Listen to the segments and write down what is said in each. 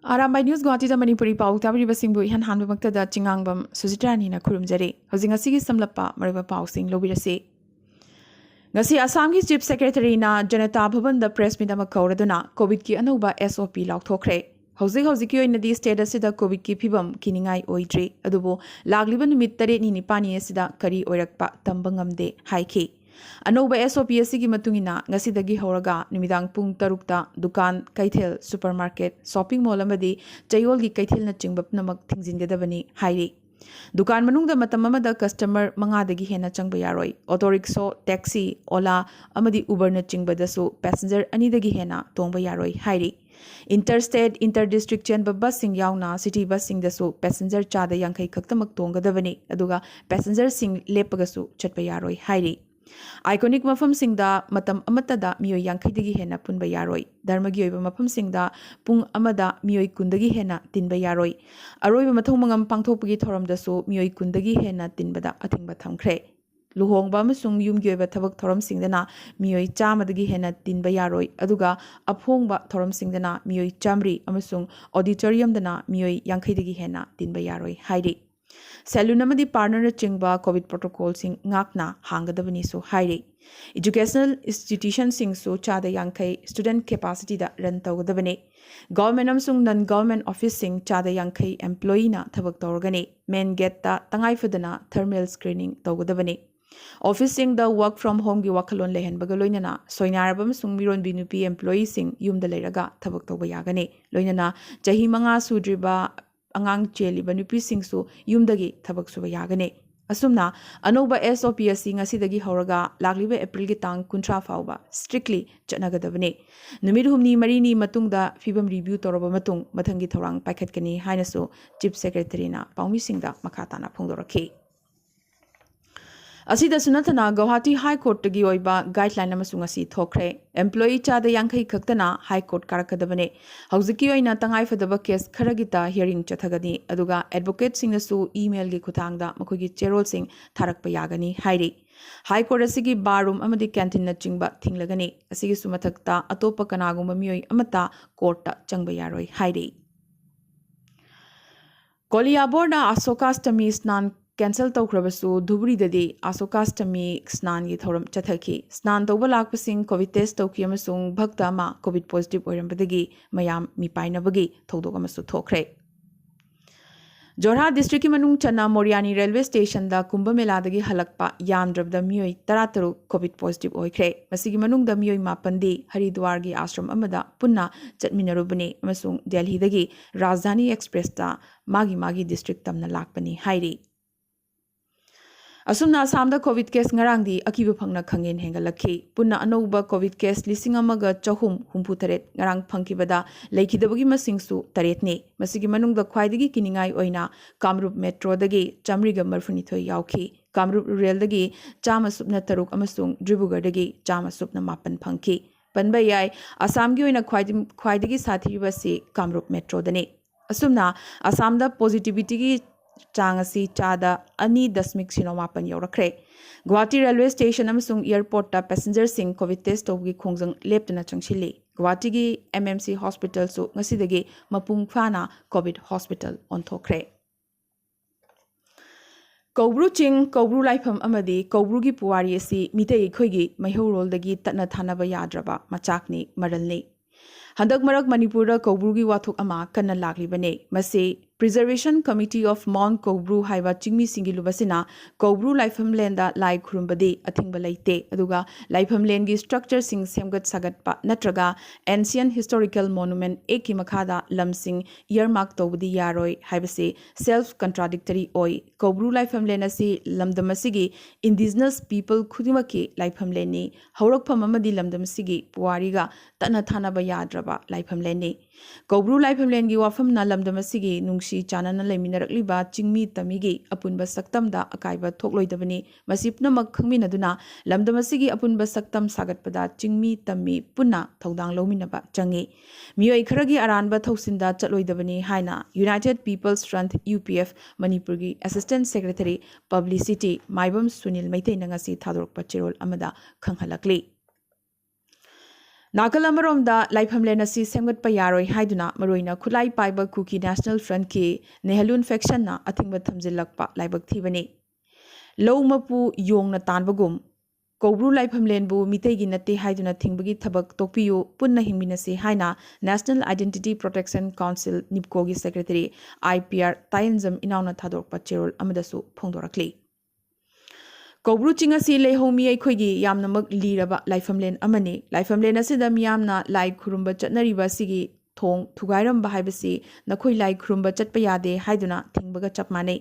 Arambai News Guwahati da Manipuri Pao tabri basingbu ihan hanbu makta da chingangbam sujitrani na kurumjari. Hojing asigi samlappa mariba Pao sing lobirasi. Ngasi Assam ki Chief Secretary na Janata Bhavan da press meet ama kauraduna COVID ki anuba SOP laukthokre. Hojik ki oinadi state asida COVID ki phibam kiningai oidri. Adubo lagliba numit 8 ni nipani asida kari oirakpa tambangamde haiki. Anoba SOP asigi matungina ngasidagi horaga numidang pung tarukta dukan kaithel supermarket shopping mall amadi chayol gi kaithel na chingbap namak thingjingadabani hairi dukan manungda matam amada customer mangadagi hena changba yaroi auto rickshaw taxi ola amadi uber na chingbadasu passenger anidagi hena tongba yaroi hairi interstate interdistrict chen bus sing yauna city bus sing dasu passenger chada yankai khaktamak tonggadabani aduga passenger sing lepagasu chatba yaroi hairi Iconic mafam singda matam amatada miyo yankhaidagi hena punba yaroi dharmagi oiba mafam singda pung amada miyoi kundagi hena tinba yaroi aroiba mathong mangam pangthokpagi thoramdasu miyoi kundagi hena tinbada athingba thamkhre luhongba amasung yumgi oiba thabak thoram singdana miyoi chamadagi hena tinba yaroi aduga aphongba thoram singdana miyoi chamri amasung auditorium dana miyoi yankhaidagi hena tinba yaroi hairi Salon amadi partner chingba COVID protocol sing ngakna hangadabani so hairi. Educational institution sing so chada yankai student capacity da run tawgadabani. Government amsung non-government office sing chada yankai employee na thabak tawrgani. Main gate ta tangai fadana thermal screening tawgadabani. Office sing da work from home gi wakalon lehen bagaloinana soinarabam sung miron binupi employee sing yumda leiraga thabak tawba yagani. Loinana jahi manga sudriba angang cheliba nupi singsu yumdagi thabak suba yagane asumna anoba SOP asi ngasidagi horaga lagliba April gi tang 30 fawba strictly chanagadabane numit humni marini matungda fibam review toroba matung mathangi thorang paikhatkani hainasu Chief Secretary na paumi singda makhatana phongdorakhi Asida sunatana Guwahati High Court tagi oiba guideline amasung asi thokre employee chada yankai khaktana High Court karakadabane hauziki oina tangai fadaba case kharagita hearing chathagani aduga advocate singnasu email gi khuthangda makogi cherol sing tharakpa yagani hairi High Court asigi baroom amadi canteen na chingba thinglagani asigi sumathakta atopa kanagumba miyoi amata court ta changba yaroi hairi Koliyabor na Asokastami snan cancel tawkhrabasu dhubri dadi Asokastami snan gi thoram chathaki snan tawba lakpasing COVID test tawki amasung bhakta ma COVID positive oirambadagi mayam mipainabagi thodok amasu thokre Jorhat district ki manung chana Moriani railway station da Kumbh Mela dagi halakpa yamdrabda miyoi 13 COVID positive oikre masigi manung da miyoi mapandi Haridwar gi ashram amada punna chatminarubani amasung Delhi dagi Rajdhani express da magi district tamna lakpani hairi Asumna Assamda COVID case ngarangdi akiba phangna khangin hengalakhi punna anouba COVID case lising amaga chahum humputharet ngarang phangkibada lekhidabagi masingsu taretni masigi manungda khwaidagi kiningai oina Kamrup metro dagi chamriga marfunithoi yauki Kamrup rural dagi chama supna taruk amasung Dribugar dagi chama supna mapan phangki panba yai Assam gi oina khwaidagi sathiribasi Kamrup metro dani asumna Assamda positivity gi Changasi chada ani dasmik sinomapan yorakre. Guwahati railway station amasung airport ta passenger sing COVID test tawgi khongjang leptana changshili. Guwahati gi MMC hospital su ngasidagi mapung phana COVID hospital onthokre. Kobru ching kobru laifam amadi kobru gi puwari asi mitei khoigi maihorol dagi tatna thanaba yadraba machakni maralni. Handak marak Manipur kobru gi wathuk ama kanna laglibane mase Preservation Committee of Mount Kobru haiba chingmi singi lubasina Kobru Laifam Lenda Lai Khurumbadi athingba leite aduga Laifam Len gi structure sing semgat sagatpa natraga ancient historical monument eki makhada lamsing earmark tawdi yaroi haibase self contradictory oi Kobru Laifam Len asi lamdamasigi indigenous people khudimaki Laifam Len ni haurakpham amadi lamdamasigi puwariga tana thana ba yadraba Laifam Len ni Kobru Laifam Len gi wafam na lamdamasigi nungsi chanana leminarakliba chingmi tamigi apunba saktamda akaiba thokloidabani masipnamak khangminaduna lamdamasigi apunba saktam sagatpada chingmi tammi punna thodang lominaba changi miyoi kharagi aranba thausinda chatloidabani haina United People's Front UPF Manipur gi Assistant Secretary Publicity Maibam Sunil Maitei nangasi thadorokpa chirol amada khanghalakli Nakal amaromda laifamlen asi semgatpa yaroi haiduna maroina khulai paiba Kuki National Front ki Nehalun faction na athingba thamjilakpa laibak thibani. Low mapu yongna tanbagum Kobru laifamlen bu mitegi nate haiduna thingbagi thabak tokpiyu punna hingminasi haina National Identity Protection Council NIPCO gi Secretary IPR Tayanjam inauna thadorpa cherol amadasu phongdorakli. Kobru chingasi lehomi aikhoigi yamnamak liraba laifamlen amani laifamlen asida miyamna lai khurumba chatnariba sigi thong thugairamba haibasi nakhoi lai khurumba chatpa yade haiduna thingbaga chapmane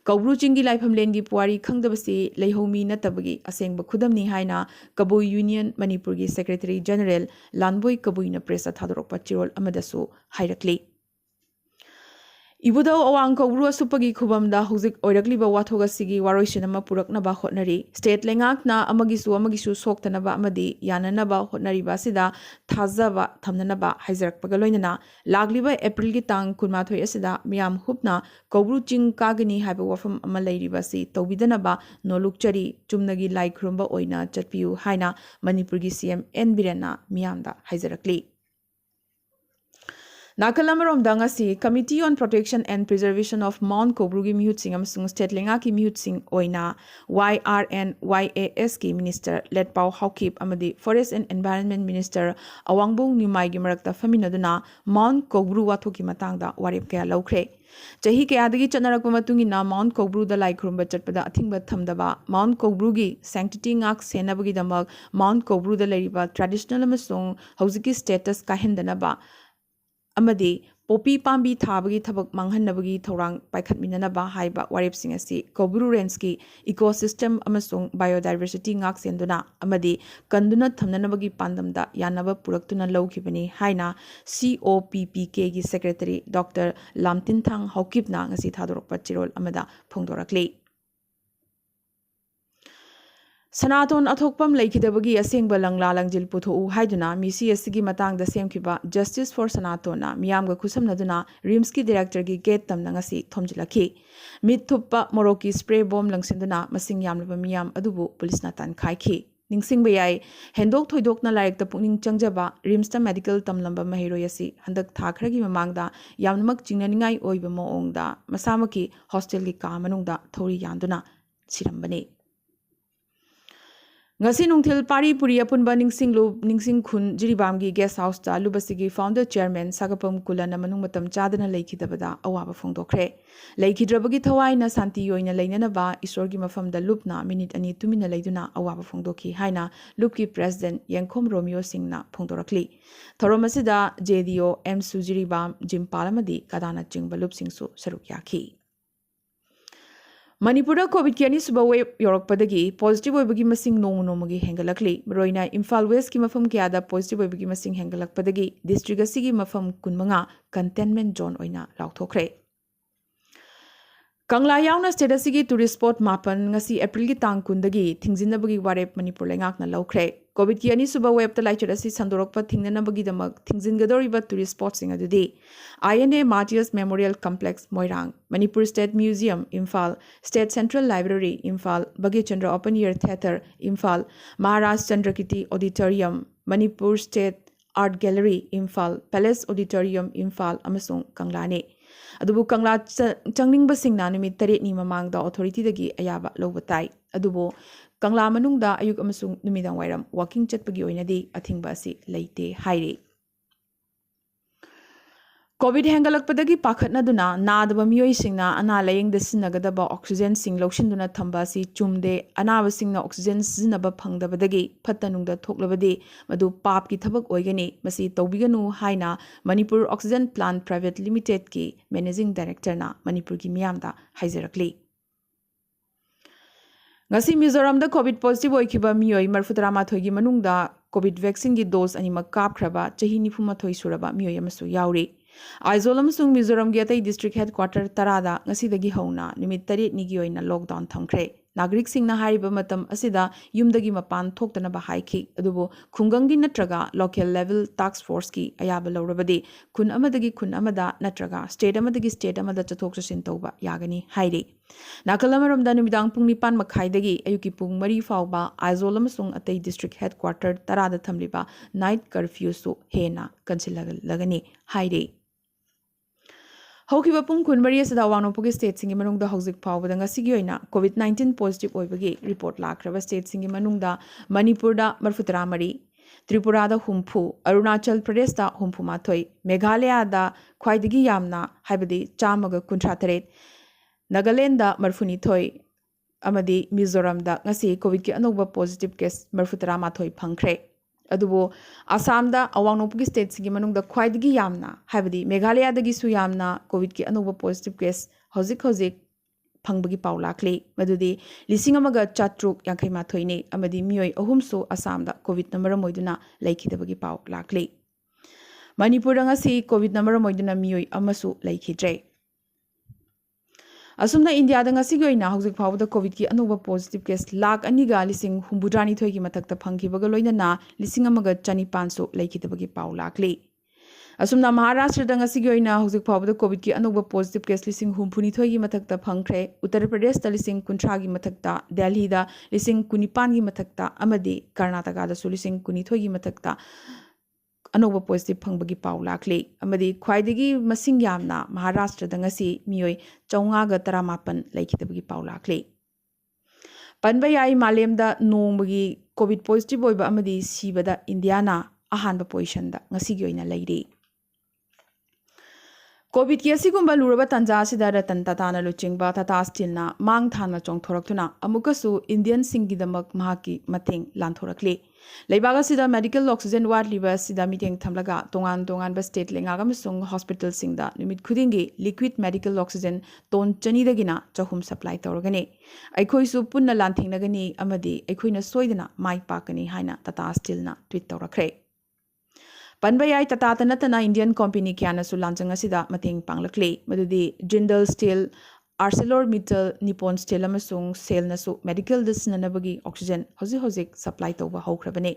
Kobru chingi laifamlen gi puari khangdabasi lehomi natabagi asengba khudamni haina Kabui Union Manipur gi Secretary General Lanboi Kabuina press thadorokpa chirol amadasu hairakli Ibudau awang Kobru asupagi khubamda huzik oirakliba wathoga sigi waroisinama puraknaba hotnari state lengakna amagisu soktanaba amadi yananaba hotnari basida thazaba thamnanaba haizarakpaga loinana lagliba April gi tang kunmathoi asida miyam hupna Kobru ching kagani haiba wafam ama leiribasi tawbidanaba nolukchari chumnagi lai khurumba oina chatpiu haina Manipur gi CM N Birena miyamda haizarakli Nakalamaromda ngasi Committee on Protection and Preservation of Mount Kobru gi mihutsing amsung state lenga ki mihutsing oina YRNYAS ki Minister Let Pao Haukip amadi Forest and Environment Minister Awangbu Nyumai gi marakta faminaduna Mount Kobru watho ki matangda warip kaya laukre Chahi kayadagi chanarakpa matungina Mount Kobru da lai khurumba chatpada athingba thamdaba Mount Kobru gi sanctity ngak senabagi damak Mount Kobru da lairiba traditional amasung hauziki status kahendanaba amadi popi pambi thabagi thabak manghanabagi thorang paikhatminanaba haiba waripsing asi Kobru range ki ecosystem amasung biodiversity ngak senduna amadi kanduna thamnanabagi pandamda yanaba puraktuna lawkhibani haina COPPK gi secretary Dr. Lamtinthang Haukipna ngasi thadorokpa chirol amada phongdorakli Sanaton athokpam laikidabagi asengba langla langjil putho haiduna misi asigi matangda semkiba Justice for Sanatona miyamga khusamnaduna RIMS ki director gi gate tamna ngasi thomjilaki mit thuppa moroki spray bomb langsinduna masing yamlaba miyam adubu police na tan khaiki ningsingba yai hendok thoidokna laik ta pungning changjaba RIMS ta medical tamlamba mahiroi asi handak thakragi mamangda yamnamak chingnaningai oiba moongda masamaki hostel gi ka manungda thori yanduna sirambani Ngasi nungthil pari puri apunba ningsing khun jiribamgi guest house ta lubasigi founder chairman Sagapam Kulana manung matam chadana laikidabada awaba phongdokre laikidrabagi thawai na santi yoina leinanaba isorgi mafamda lupna minute ani tumina leiduna awaba phongdoki haina lupki president Yangkhom Romeo Singna phongdorakli thoromasida JDO M Sujiribam Jimpalamadi kadana chingba lupsingsu saruk yaki Manipura COVID ki suba wave yorokpadagi positive oibagi masing nomu hengalakli maroina Imphal West ki mafam kiyada positive oibagi masing hengalakpadagi district asigi mafam kunmanga containment zone oina lauthokre Kangla yauna state asigi tourist spot mapan ngasi April gi tang kundagi thingjinnabagi warep Manipur lengakna laukre COVID ki suba wave ta laichar asi sandorokpa thingnanabagi damak thingzingadoriba tourist spot sing adudi INA Martyrs Memorial Complex Moirang Manipur State Museum Imphal State Central Library Imphal Bagi Chandra Open Air Theatre Imphal Maharaj Chandrakiti Auditorium Manipur State Art Gallery Imphal Palace Auditorium Imphal amasung Kanglane adubu Kangla changningba singna numit 8 ni mamangda authority dagi ayaba lobatai adubu Kangla manungda ayuk amasung numidang wairam walking chatpagi oinadi athingba asi leite haire COVID hengalakpadagi pakhatnaduna nadaba miyoi singna ana laying the sinagadaba oxygen sing loshinduna thamba si chumde anaba singna oxygen sizinaba phangdabadagi phattanungda thoklabadi madu pap ki thabak oigani masi tawbiganu haina Manipur Oxygen Plant Private Limited ki managing director na Manipur ki miyamda haizarakli ngasi Mizoram da COVID positive oikiba miyoi marfutarama thoigi manungda COVID vaccine gi dose animak kapkhraba chahi nifuma thoi suraba miyoi amasu yauri Aizolam sung Mizoram gi atai district headquarter tarada ngasi dagi hauna nimit 8 ni gi oina lockdown thamkhre नागरिकसिंगना हारिबा मतम असिदा युमदगी मपान थोक्तनबा हाइखि अदुबो खुंगंगी नत्रगा local level task force की अयाबा लौरबदि खुन अमदगी खुन अमदा नत्रगा state अमदगी state अमदा चथोक चसिन तौबा यागनी हाइरे नाकल अमरमदा नुमिदांग पुंग निपान मखाइदगी अयुकी पुंग मरी फाउबा आइजोल अमसुंग अतै district headquarter तरादा थमलिबा नाइट कर्फ्यू सु हेना कंसिलगनी हाइरे हौखिबा पुंग कुनमरी असदा वांगनोपुगी स्टेट सिंगी मनुंगदा हौजिक फाउबदा ngasiगी ओइना कोविड-19 पॉजिटिव ओइबगी रिपोर्ट लाख्रबा स्टेट सिंगी मनुंगदा मणिपुरदा 43 त्रिपुरादा 40 अरुणाचल प्रदेशदा 34 मेघालयदा ख्वाइदगी यामना हाइबदी 153 नागालैंडदा 32 अमदी मिजोरमदा ngasi कोविड की अनोबा पॉजिटिव केस 43 फंखरे अदुबो आसामदा अवांगनोपुगी स्टेट सिंगी मनुंगदा ख्वाइदगी यामना हाइबदी मेघालयदगी सु यामना कोविड की अनोबा पॉजिटिव केस हौजिक फंगबगी पाउ लाखले मदुदी लिसिंग अमगा चात्रुक यांखै माथोइने अमदी मियोय अहुमसो आसामदा कोविड नंबर मोइदुना लैखिदबगी पाउ लाखले मणिपुर ngasi कोविड नंबर मोइदुना मियोय अमसु लैखिद्रे असुमना इंडिया ngasiगी ओइना हौजिक फाउबदा कोविड की अनोबा पॉजिटिव केस लाख अनिगा लिसिंग हुम्बुद्रानी थोइगी मथक्ता फंखिबगा लोइनना लिसिंग अमगा चनिपानसो लैखिदबगी पाउ लाखले असुमना महाराष्ट्र ngasiगी ओइना हौजिक फाउबदा कोविड की अनोबा पॉजिटिव केस लिसिंग हुम्फुनी थोइगी मथक्ता फंखरे उत्तर प्रदेश दा लिसिंग कुंथ्रागी मथक्ता दिल्ली दा लिसिंग कुनिपान गी मथक्ता अमदि कर्नाटका दा सु लिसिंग कुनी थोइगी मथक्ता अनोबा पॉजिटिव फंगबगी पाउ लाखले अमदि ख्वाइदगी मसिंग यामना महाराष्ट्र ngasi मियोय 438 लैखिदबगी पाउ लाखले पनबा याई मालेमदा नोंबगी कोविड पॉजिटिव ओइबा अमदि सीबदा इंडियाना अहानबा पोजिशनदा ngasiगी ओइना लैरे कोविड की असिगुंबा लुरबा तंजा सिदा रतन टाटाना लुचिंगबा टाटा स्टीलना मांग थाना चोंगथोरक्तुना अमुकसु इंडियन सिंगिदमक महाकी मथेंग लांथोरक्ले लेबागा सिदा मेडिकल ऑक्सीजन वाटलिबा सिदा मीटिंग थमलगा तोंगान तोंगान स्टेट लेंगागा मसुंग हॉस्पिटल सिंगदा निमित खुदिंगी लिक्विड मेडिकल ऑक्सीजन टोन चनीदगिना चहुम सप्लाई तौरगने अखोइसु पुन्ना लांथिंगनगनी अमदि अखोइना सोइदना माइ पाकनी हाइना टाटा स्टीलना ट्वीट तौरखरे पनबा याई टाटा नतना इंडियन कंपनी क्यानसु लांचंग असिदा मतेंग पांगलक्ले मदुदी Jindal steel ArcelorMittal Nippon steel अमसुंग सेलनसु मेडिकल दिसननबगी ऑक्सीजन हौजिक सप्लाई तौबा हौख्रबने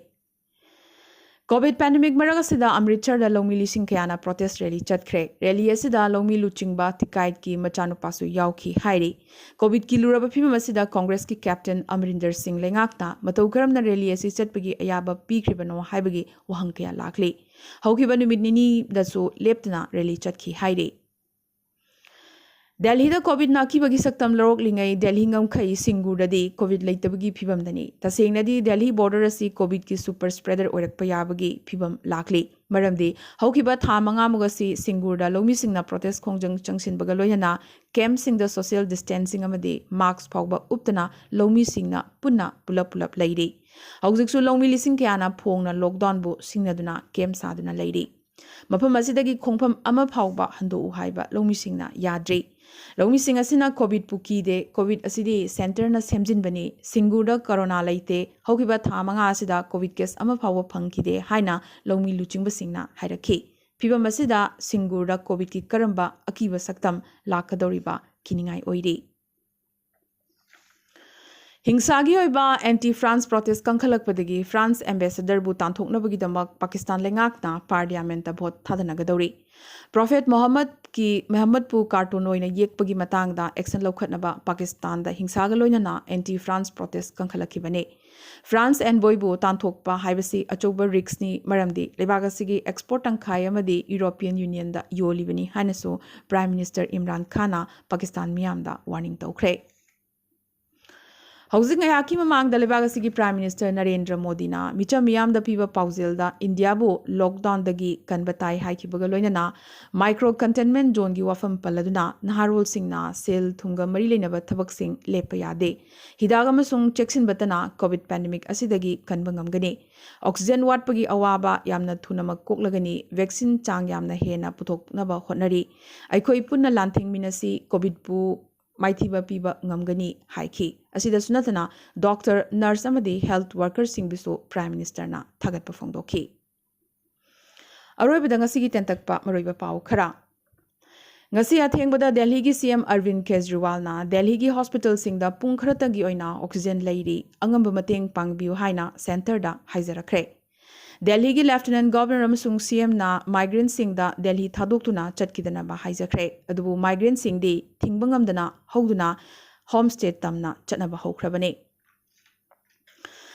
कोविड पैंडेमिक मरग असिदा अमृतसर लौमी लिसिंग कयाना प्रोटेस्ट रैली चतख्रे रैली असिदा लौमी लुचिंगबा टिकाइट की मचानुपासु याउखी हाइरी कोविड की लुरब फिल्म असिदा कांग्रेस की कैप्टन अमरिंदर सिंह लेंगाकना मतौ करमना रैली असि चटपगी अयाबा पीख्रिबनो हाइबगी वहंग कया लाखले हौखिबा नुमित निनी दसु लेप्तना रैली चतखी हाइरी दिल्ली कोविड नाकीबगी सक्तम लौरकलिंगै दिल्ली ngमखै सिंगुरदि कोविड लेतबगी फिबमदनी तसेंगनदि दिल्ली बॉर्डर असि कोविड की सुपर स्प्रेडर ओरकप याबगी फिबम लाखली मरमदि हौखिबा था मंगामुगसि सिंगुरदा लौमिसिंगना प्रोटेस्ट खोंजंग चंगसिनबगा लोयना कैम्पसिंगदा सोशल डिस्टेंसिंग अमदि मास्क फाउबा उपतना लौमिसिंगना पुन्ना पुलप लैरि हौजिकसु लौमी लिसिंग कयाना फोंगना लॉकडाउन बु सिंगनदुना कैम्प सादुना लैरि मफम असिदगी खोंफम अमा फाउबा हंदो उहाइबा लौमिसिंगना याद्रे लौमिसिंग असिना कोविड पुकीदे कोविड असिदि सेंटरना सेमजिनबनी सिंगुरदा कोरोना लैते हौखिबा था मंगा असिदा कोविड केस अमा फाउबा फंखिदे हाइना लौमी लुचिंगबसिंगना हाइरखि फिबम असिदा सिंगुरदा कोविड की करंबा अकीबा सक्तम लाकदौरिबा किनिंगाई ओइरे हिंसागी होइबा एंटी फ्रांस प्रोटेस्ट कंखलकपदगी फ्रांस एम्बेसडर बु तांथोकनबगीदमक पाकिस्तान लेंगाकना पार्लियामेंट भोट थादनगदौरी प्रोफेट मोहम्मद पु कार्टून ओइना येकपगी मतंगदा एक्शन लौखतनबा पाकिस्तान दा हिंसागा लोइनना एंटी फ्रांस प्रोटेस्ट कंखलकिबने फ्रांस एनबॉय बु तांथोकपा हाइबसी अचौबा रिक्सनी मरमदी लेबागसिगी एक्सपोर्ट तंखाय अमदी यूरोपियन यूनियन दा योलिबनी हाइनसु प्राइम मिनिस्टर इमरान खाना पाकिस्तान मियामदा वार्निंग तौखरे हौजिक ngayaki mamang dalebag asigi prime minister narendra modi na micham miyam da piba paujel da india bu lockdown dagi kanbatai haikibaga loinana micro containment zone gi wafam paladuna naharol singna sel thunga mari leinaba thabak sing lepa yade hidaga masung cheksin batana covid pandemic asidagi kanbangam gani oxygen watpagi awaba yamna thunama koklagani vaccine chang yamna hena puthoknaba hotnari aikoi punna lanthing minasi covid bu माइथिबा पीबा ngमगनी हाइखी असिदा सुनतना doctor nurse अमदी health worker सिंह बिसो prime minister ना थागत फोंदोखी अरोइबदा ngसिगी तेंतकपा मरोइबा पाउ खरा ngasi athengboda Delhi gi CM Arvind Kejriwal na Delhi gi hospital singda pung kharatagi oina oxygen leiri angamba mateng pangbiu haina center da haijarakre Delhi gi Lieutenant Governor amasung CM na migrant singda Delhi thadoktuna chatkidana ba haijakre adubu migrant singdi thingbangamdana hoduna homestay tamna chatnaba hokrabane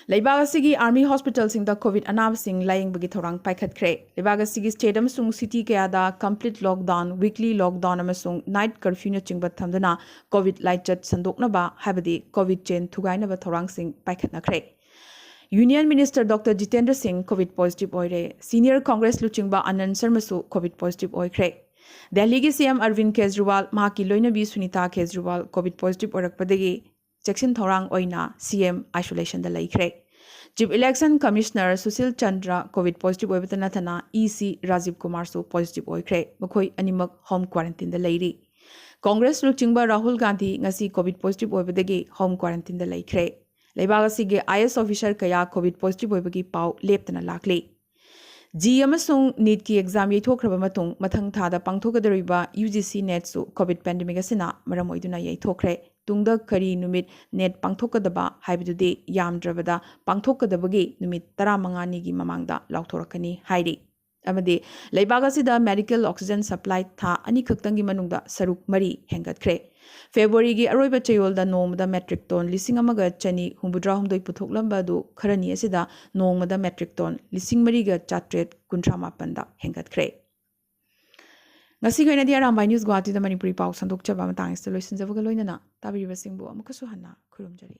Leibag asigi Army Hospital singda COVID anab sing laying bagi thorang paikhat kre. Leibag asigi state amasung city kaya da complete lockdown, weekly lockdown amasung night curfew na chingbat thamduna COVID light chat sandokna ba habadi COVID chain thugaina ba thorang sing paikhat na kre. Union Minister Dr. Jitendra Singh COVID positive oire. Senior Congress luchingba Anand Sharma su COVID positive oikre. Delhi gi CM Arvind Kejriwal mahaki loinabi Sunita Kejriwal COVID positive orakpadagi Jackson Thorang Oina CM isolation da laikre. Chief Election Commissioner Sushil Chandra COVID positive oibitanathana EC Rajiv Kumar su positive oikre. Makhoi animak home quarantine da lairi. Congress luchingba Rahul Gandhi ngasi COVID positive oibadagi home quarantine da laikre. Leibag asige IS officer kaya COVID positive oibagi pau leptana lakli. G amasung NEET ki exam yaithokraba matung mathang thada pangthokadariba UGC NET su COVID pandemic asina maram oiduna yaithokre. Tungda kari numit net pangthokadaba haibidudi yamdrabada pangthokadabagi numit 15 gi mamangda lauthorakani hairi amadi leibagasi medical oxygen supply tha ani khaktangi manungda saruk mari hengatkre February gi aroiba chayolda nomada metric ton 1900 puthoklamaba du kharani asida nomada metric ton 3,438 da hengatkre ngasi ko inadi Arambai News Guwahati da Manipuri Pao sandok chaba matang ista loisin jabaga loinana tabiriba singbu amakasu hanna khurumjari